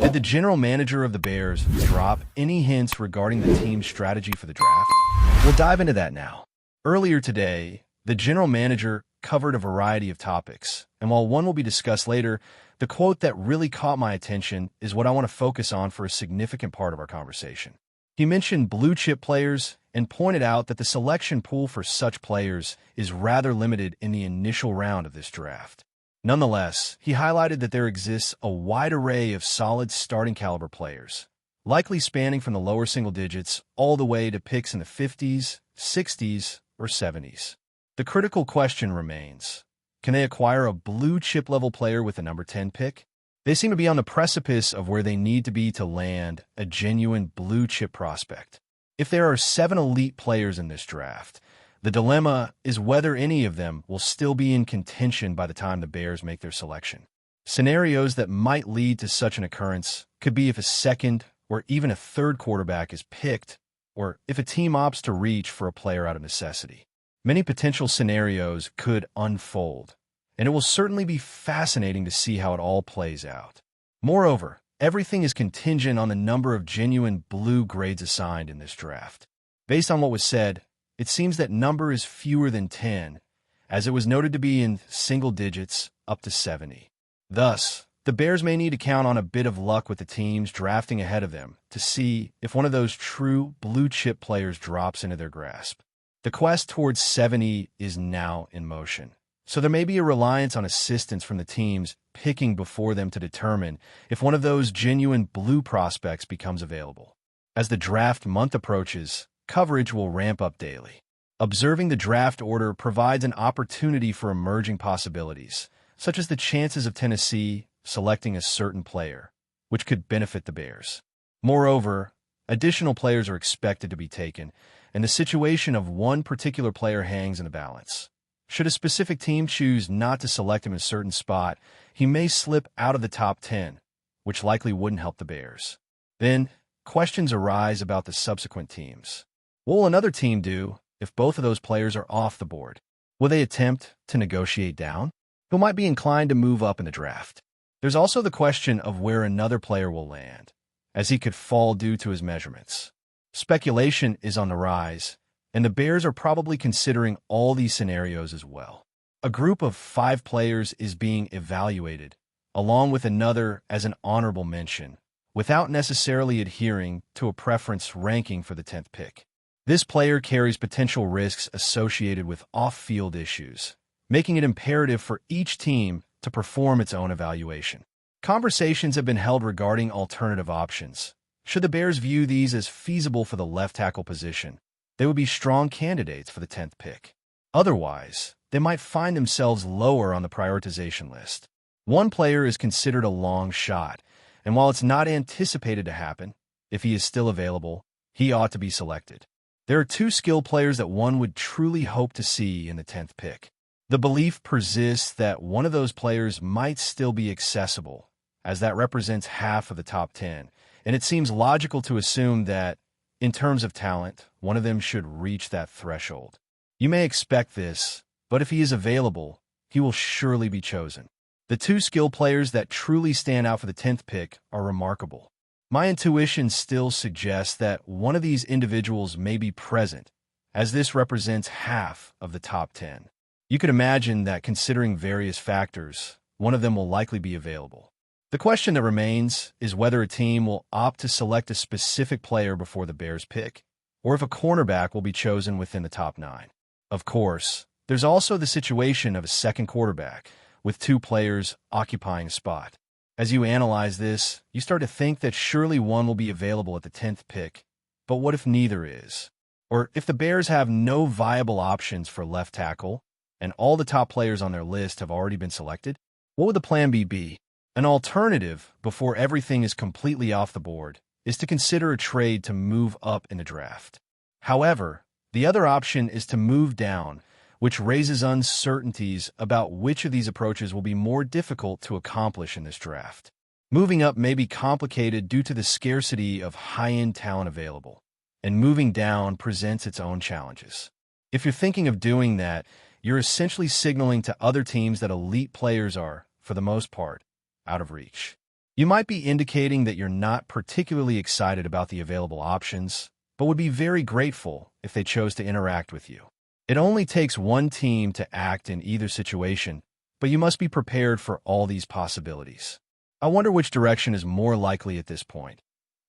Did the general manager of the Bears drop any hints regarding the team's strategy for the draft? We'll dive into that now. Earlier today, the general manager covered a variety of topics, and while one will be discussed later, the quote that really caught my attention is what I want to focus on for a significant part of our conversation. He mentioned blue-chip players and pointed out that the selection pool for such players is rather limited in the initial round of this draft. Nonetheless, he highlighted that there exists a wide array of solid starting caliber players, likely spanning from the lower single digits all the way to picks in the 50s, 60s, or 70s. The critical question remains, can they acquire a blue-chip level player with the number 10 pick? They seem to be on the precipice of where they need to be to land a genuine blue-chip prospect. If there are 7 elite players in this draft, the dilemma is whether any of them will still be in contention by the time the Bears make their selection. Scenarios that might lead to such an occurrence could be if a second or even a third quarterback is picked, or if a team opts to reach for a player out of necessity. Many potential scenarios could unfold, and it will certainly be fascinating to see how it all plays out. Moreover, everything is contingent on the number of genuine blue grades assigned in this draft. Based on what was said, it seems that number is fewer than 10, as it was noted to be in single digits up to 70. Thus, the Bears may need to count on a bit of luck with the teams drafting ahead of them to see if one of those true blue-chip players drops into their grasp. The quest towards 70 is now in motion, so there may be a reliance on assistance from the teams picking before them to determine if one of those genuine blue prospects becomes available. As the draft month approaches, coverage will ramp up daily. Observing the draft order provides an opportunity for emerging possibilities, such as the chances of Tennessee selecting a certain player, which could benefit the Bears. Moreover, additional players are expected to be taken, and the situation of one particular player hangs in the balance. Should a specific team choose not to select him in a certain spot, he may slip out of the top 10, which likely wouldn't help the Bears. Then, questions arise about the subsequent teams. What will another team do if both of those players are off the board? Will they attempt to negotiate down? Who might be inclined to move up in the draft? There's also the question of where another player will land, as he could fall due to his measurements. Speculation is on the rise, and the Bears are probably considering all these scenarios as well. A group of 5 players is being evaluated, along with another as an honorable mention, without necessarily adhering to a preference ranking for the 10th pick. This player carries potential risks associated with off-field issues, making it imperative for each team to perform its own evaluation. Conversations have been held regarding alternative options. Should the Bears view these as feasible for the left tackle position, they would be strong candidates for the 10th pick. Otherwise, they might find themselves lower on the prioritization list. One player is considered a long shot, and while it's not anticipated to happen, if he is still available, he ought to be selected. There are 2 skill players that one would truly hope to see in the 10th pick. The belief persists that one of those players might still be accessible, as that represents half of the top 10, and it seems logical to assume that, in terms of talent, one of them should reach that threshold. You may expect this, but if he is available, he will surely be chosen. The 2 skill players that truly stand out for the 10th pick are remarkable. My intuition still suggests that one of these individuals may be present, as this represents half of the top 10. You could imagine that considering various factors, one of them will likely be available. The question that remains is whether a team will opt to select a specific player before the Bears pick, or if a cornerback will be chosen within the top 9. Of course, there's also the situation of a second quarterback, with 2 players occupying a spot. As you analyze this, you start to think that surely one will be available at the 10th pick, but what if neither is? Or if the Bears have no viable options for left tackle, and all the top players on their list have already been selected? What would the plan B be? An alternative, before everything is completely off the board, is to consider a trade to move up in the draft. However, the other option is to move down, which raises uncertainties about which of these approaches will be more difficult to accomplish in this draft. Moving up may be complicated due to the scarcity of high-end talent available, and moving down presents its own challenges. If you're thinking of doing that, you're essentially signaling to other teams that elite players are, for the most part, out of reach. You might be indicating that you're not particularly excited about the available options, but would be very grateful if they chose to interact with you. It only takes one team to act in either situation, but you must be prepared for all these possibilities. I wonder which direction is more likely at this point,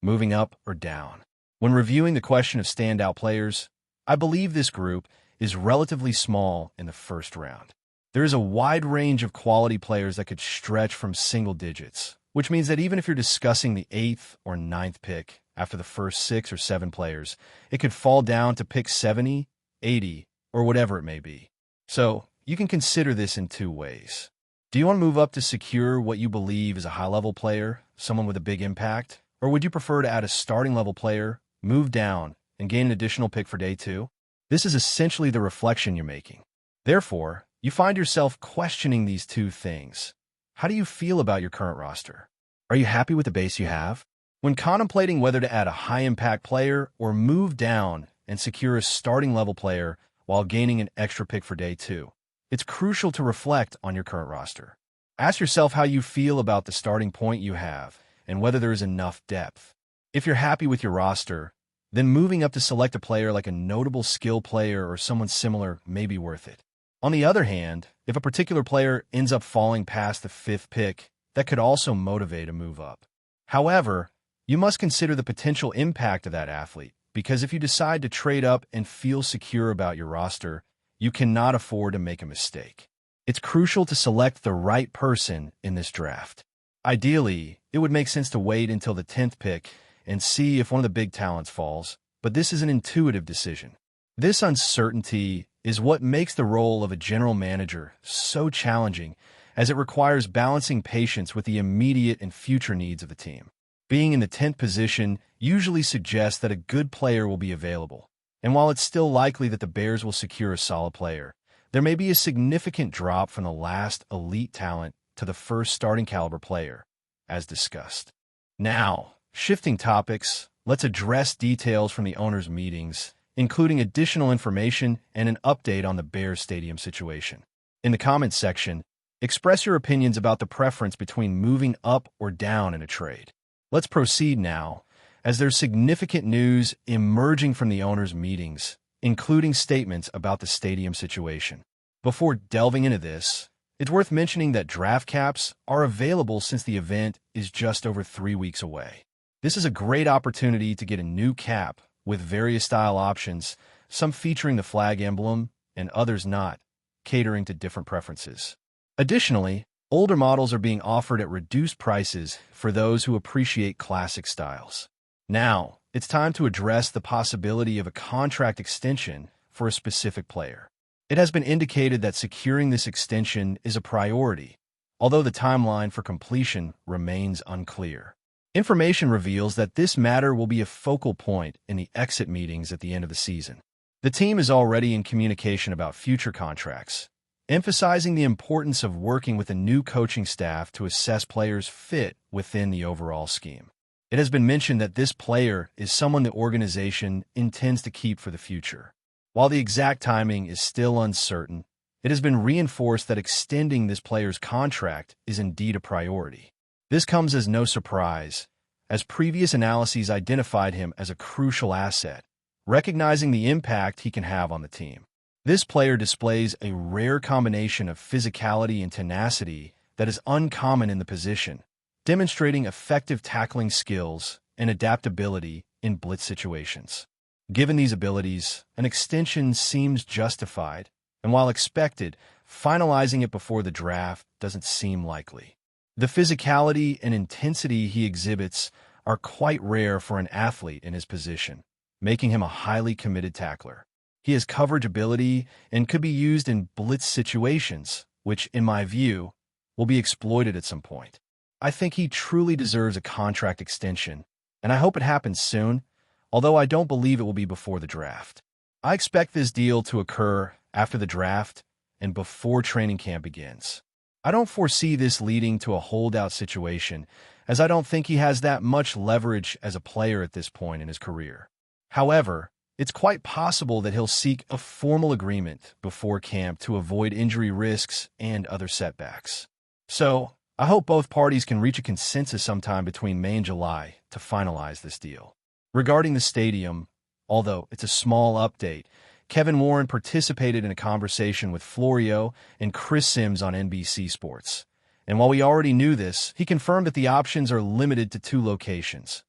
moving up or down. When reviewing the question of standout players, I believe this group is relatively small in the first round. There is a wide range of quality players that could stretch from single digits, which means that even if you're discussing the 8th or 9th pick after the first 6 or 7 players, it could fall down to pick 70, 80, or whatever it may be. So, you can consider this in two ways. Do you want to move up to secure what you believe is a high-level player, someone with a big impact? Or would you prefer to add a starting-level player, move down, and gain an additional pick for day 2? This is essentially the reflection you're making. Therefore, you find yourself questioning these two things. How do you feel about your current roster? Are you happy with the base you have? When contemplating whether to add a high-impact player or move down and secure a starting-level player while gaining an extra pick for day 2, it's crucial to reflect on your current roster. Ask yourself how you feel about the starting point you have and whether there is enough depth. If you're happy with your roster, then moving up to select a player like a notable skill player or someone similar may be worth it. On the other hand, if a particular player ends up falling past the 5th pick, that could also motivate a move up. However, you must consider the potential impact of that athlete, because if you decide to trade up and feel secure about your roster, you cannot afford to make a mistake. It's crucial to select the right person in this draft. Ideally, it would make sense to wait until the 10th pick and see if one of the big talents falls, but this is an intuitive decision. This uncertainty is what makes the role of a general manager so challenging, as it requires balancing patience with the immediate and future needs of the team. Being in the 10th position usually suggests that a good player will be available, and while it's still likely that the Bears will secure a solid player, there may be a significant drop from the last elite talent to the first starting caliber player, as discussed. Now, shifting topics, let's address details from the owners' meetings, including additional information and an update on the Bears stadium situation. In the comments section, express your opinions about the preference between moving up or down in a trade. Let's proceed now, as there's significant news emerging from the owners' meetings, including statements about the stadium situation. Before delving into this, it's worth mentioning that draft caps are available since the event is just over 3 weeks away. This is a great opportunity to get a new cap with various style options, some featuring the flag emblem and others not, catering to different preferences. Additionally, older models are being offered at reduced prices for those who appreciate classic styles. Now, it's time to address the possibility of a contract extension for a specific player. It has been indicated that securing this extension is a priority, although the timeline for completion remains unclear. Information reveals that this matter will be a focal point in the exit meetings at the end of the season. The team is already in communication about future contracts, emphasizing the importance of working with a new coaching staff to assess players' fit within the overall scheme. It has been mentioned that this player is someone the organization intends to keep for the future. While the exact timing is still uncertain, it has been reinforced that extending this player's contract is indeed a priority. This comes as no surprise, as previous analyses identified him as a crucial asset, recognizing the impact he can have on the team. This player displays a rare combination of physicality and tenacity that is uncommon in the position, demonstrating effective tackling skills and adaptability in blitz situations. Given these abilities, an extension seems justified, and while expected, finalizing it before the draft doesn't seem likely. The physicality and intensity he exhibits are quite rare for an athlete in his position, making him a highly committed tackler. He has coverage ability and could be used in blitz situations, which, in my view, will be exploited at some point. I think he truly deserves a contract extension, and I hope it happens soon, although I don't believe it will be before the draft. I expect this deal to occur after the draft and before training camp begins. I don't foresee this leading to a holdout situation, as I don't think he has that much leverage as a player at this point in his career. However, it's quite possible that he'll seek a formal agreement before camp to avoid injury risks and other setbacks. So, I hope both parties can reach a consensus sometime between May and July to finalize this deal. Regarding the stadium, although it's a small update, Kevin Warren participated in a conversation with Florio and Chris Sims on NBC Sports. And while we already knew this, he confirmed that the options are limited to 2 locations.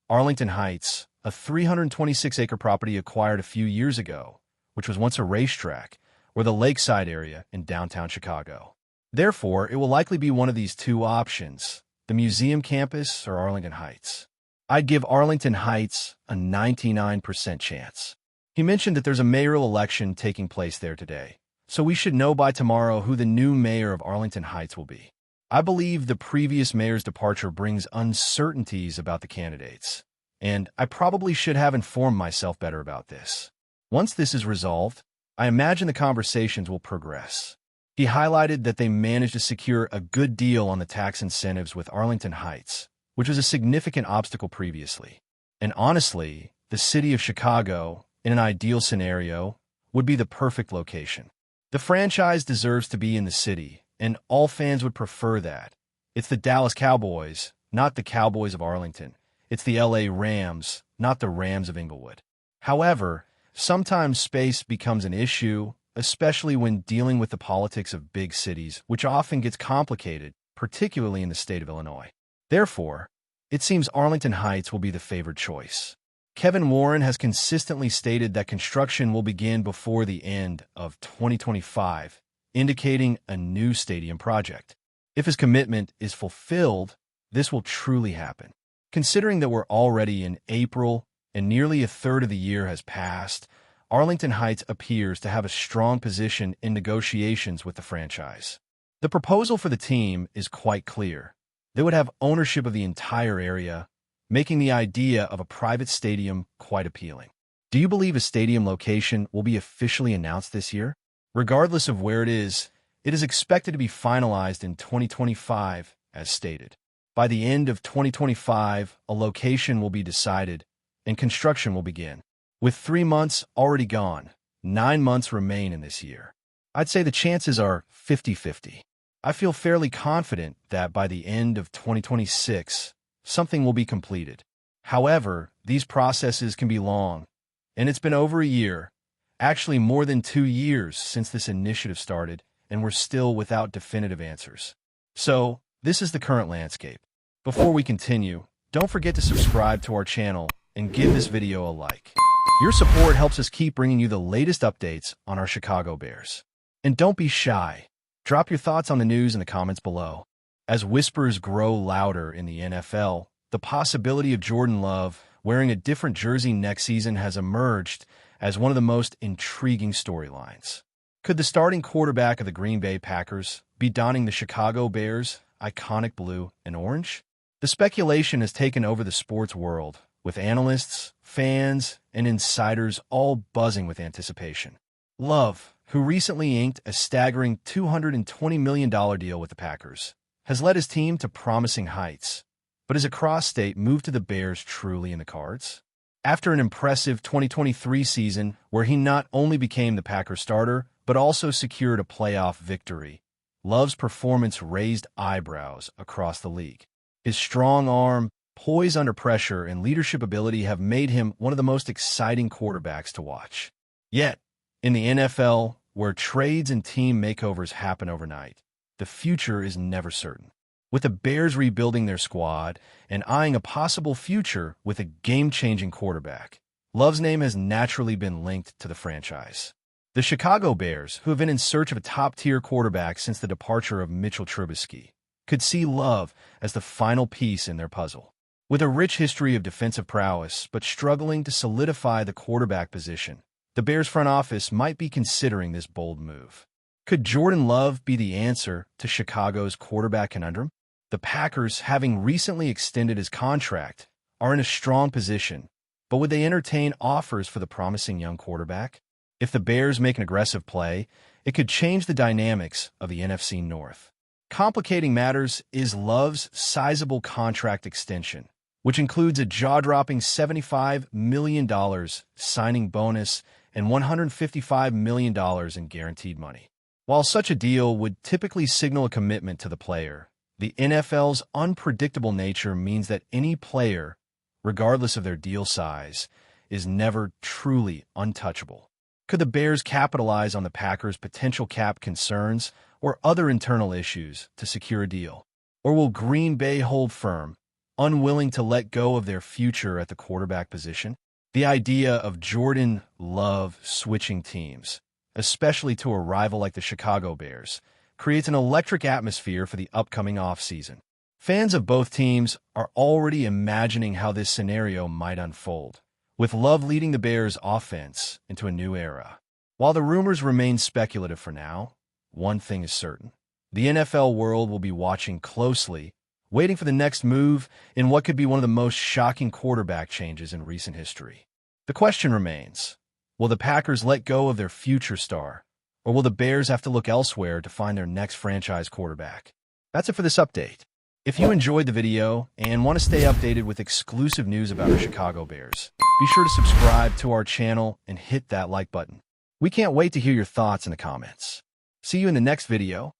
Arlington Heights, a 326-acre property acquired a few years ago, which was once a racetrack, or the lakeside area in downtown Chicago. Therefore, it will likely be one of these 2 options, the museum campus or Arlington Heights. I'd give Arlington Heights a 99% chance. He mentioned that there's a mayoral election taking place there today, so we should know by tomorrow who the new mayor of Arlington Heights will be. I believe the previous mayor's departure brings uncertainties about the candidates, and I probably should have informed myself better about this. Once this is resolved, I imagine the conversations will progress. He highlighted that they managed to secure a good deal on the tax incentives with Arlington Heights, which was a significant obstacle previously. And honestly, the city of Chicago, in an ideal scenario, would be the perfect location. The franchise deserves to be in the city, and all fans would prefer that. It's the Dallas Cowboys, not the Cowboys of Arlington. It's the LA Rams, not the Rams of Inglewood. However, sometimes space becomes an issue, especially when dealing with the politics of big cities, which often gets complicated, particularly in the state of Illinois. Therefore, it seems Arlington Heights will be the favored choice. Kevin Warren has consistently stated that construction will begin before the end of 2025, indicating a new stadium project. If his commitment is fulfilled, this will truly happen. Considering that we're already in April and nearly a third of the year has passed, Arlington Heights appears to have a strong position in negotiations with the franchise. The proposal for the team is quite clear. They would have ownership of the entire area, making the idea of a private stadium quite appealing. Do you believe a stadium location will be officially announced this year? Regardless of where it is expected to be finalized in 2025, as stated. By the end of 2025, a location will be decided, and construction will begin. With 3 months already gone, 9 months remain in this year. I'd say the chances are 50-50. I feel fairly confident that by the end of 2026, something will be completed. However, these processes can be long, and it's been over a year, actually more than 2 years since this initiative started, and we're still without definitive answers. So, this is the current landscape. Before we continue, don't forget to subscribe to our channel and give this video a like. Your support helps us keep bringing you the latest updates on our Chicago Bears. And don't be shy. Drop your thoughts on the news in the comments below. As whispers grow louder in the NFL, the possibility of Jordan Love wearing a different jersey next season has emerged as one of the most intriguing storylines. Could the starting quarterback of the Green Bay Packers be donning the Chicago Bears' iconic blue and orange? The speculation has taken over the sports world, with analysts, fans, and insiders all buzzing with anticipation. Love, who recently inked a staggering $220 million deal with the Packers, has led his team to promising heights. But is a cross-state move to the Bears truly in the cards? After an impressive 2023 season where he not only became the Packers starter, but also secured a playoff victory, Love's performance raised eyebrows across the league. His strong arm, poise under pressure, and leadership ability have made him one of the most exciting quarterbacks to watch. Yet, in the NFL, where trades and team makeovers happen overnight, the future is never certain. With the Bears rebuilding their squad and eyeing a possible future with a game-changing quarterback, Love's name has naturally been linked to the franchise. The Chicago Bears, who have been in search of a top-tier quarterback since the departure of Mitchell Trubisky, could see Love as the final piece in their puzzle. With a rich history of defensive prowess but struggling to solidify the quarterback position, the Bears front office might be considering this bold move. Could Jordan Love be the answer to Chicago's quarterback conundrum? The Packers, having recently extended his contract, are in a strong position, but would they entertain offers for the promising young quarterback? If the Bears make an aggressive play, it could change the dynamics of the NFC North. Complicating matters is Love's sizable contract extension, which includes a jaw-dropping $75 million signing bonus and $155 million in guaranteed money. While such a deal would typically signal a commitment to the player, The NFL's unpredictable nature means that any player, regardless of their deal size, is never truly untouchable. Could the Bears capitalize on the Packers' potential cap concerns or other internal issues to secure a deal? Or will Green Bay hold firm, unwilling to let go of their future at the quarterback position? The idea of Jordan Love switching teams, especially to a rival like the Chicago Bears, creates an electric atmosphere for the upcoming offseason. Fans of both teams are already imagining how this scenario might unfold, with Love leading the Bears' offense into a new era. While the rumors remain speculative for now, one thing is certain. The NFL world will be watching closely, waiting for the next move in what could be one of the most shocking quarterback changes in recent history. The question remains, will the Packers let go of their future star, or will the Bears have to look elsewhere to find their next franchise quarterback? That's it for this update. If you enjoyed the video and want to stay updated with exclusive news about our Chicago Bears, be sure to subscribe to our channel and hit that like button. We can't wait to hear your thoughts in the comments. See you in the next video.